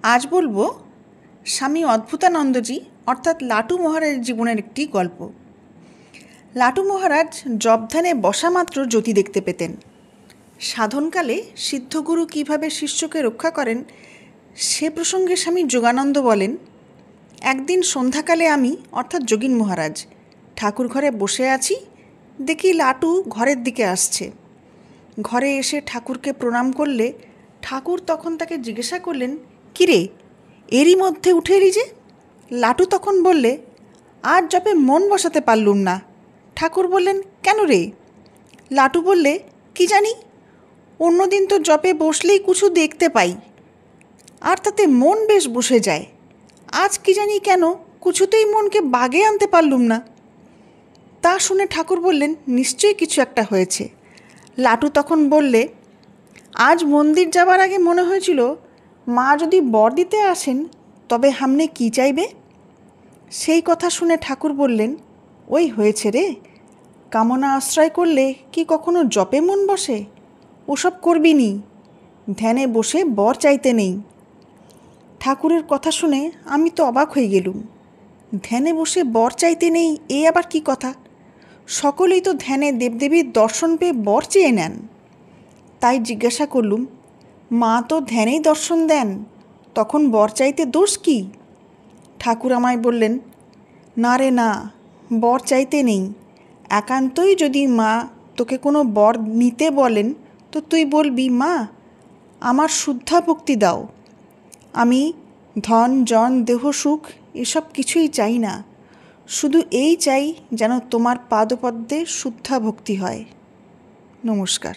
আজ বলবো স্বামী অদ্ভুতানন্দজি অর্থাৎ লাটু মহারাজের জীবনের একটি গল্প। লাটু মহারাজ জপধ্যানে বসা মাত্র জ্যোতি দেখতে পেতেন। সাধনকালে সিদ্ধগুরু কীভাবে শিষ্যকে রক্ষা করেন সে প্রসঙ্গে স্বামী যোগানন্দ বলেন, একদিন সন্ধ্যাকালে আমি অর্থাৎ যোগীন মহারাজ ঠাকুর ঘরে বসে আছি, দেখি লাটু ঘরের দিকে আসছে। ঘরে এসে ঠাকুরকে প্রণাম করলে ঠাকুর তখন তাকে জিজ্ঞাসা করলেন, কিরে এরই মধ্যে উঠে এলি যে? লাটু তখন বললে, আজ জপে মন বসাতে পারলুম না। ঠাকুর বললেন, কেন রে? লাটু বললে, কি জানি, অন্যদিন তো জপে বসলেই কিছু দেখতে পাই, আর তাতে মন বেশ বসে যায়। আজ কি জানি কেন কিছুতেই মনকে বাগে আনতে পারলুম না। তা শুনে ঠাকুর বললেন, নিশ্চয়ই কিছু একটা হয়েছে। লাটু তখন বললে, আজ মন্দির যাবার আগে মনে হয়েছিল মা যদি বর দিতে আসেন তবে হামনে কি চাইবে? সেই কথা শুনে ঠাকুর বললেন, ওই হয়েছে রে, কামনা আশ্রয় করলে কি কখনো জপে মন বসে? ওসব করবি নি, ধ্যানে বসে বর চাইতে নেই। ঠাকুরের কথা শুনে আমি তো অবাক হয়ে গেলুম। ধ্যানে বসে বর চাইতে নেই, এ আবার কি কথা? সকলেই তো ধ্যানে দেবদেবীর দর্শন পেয়ে বর চেয়ে নেন। তাই জিজ্ঞাসা করলুম, মা তো ধ্যানেই দর্শন দেন, তখন বর চাইতে দোষ কি? ঠাকুর আমায় বললেন, না রে না, বর চাইতে নেই। একান্তই যদি মা তোকে কোনো বর নিতে বলেন তো তুই বলবি, মা আমার শুদ্ধা ভক্তি দাও, আমি ধন জন দেহ সুখ এসব কিছুই চাই না, শুধু এই চাই যেন তোমার পাদপদ্মে শুদ্ধা ভক্তি হয়। নমস্কার।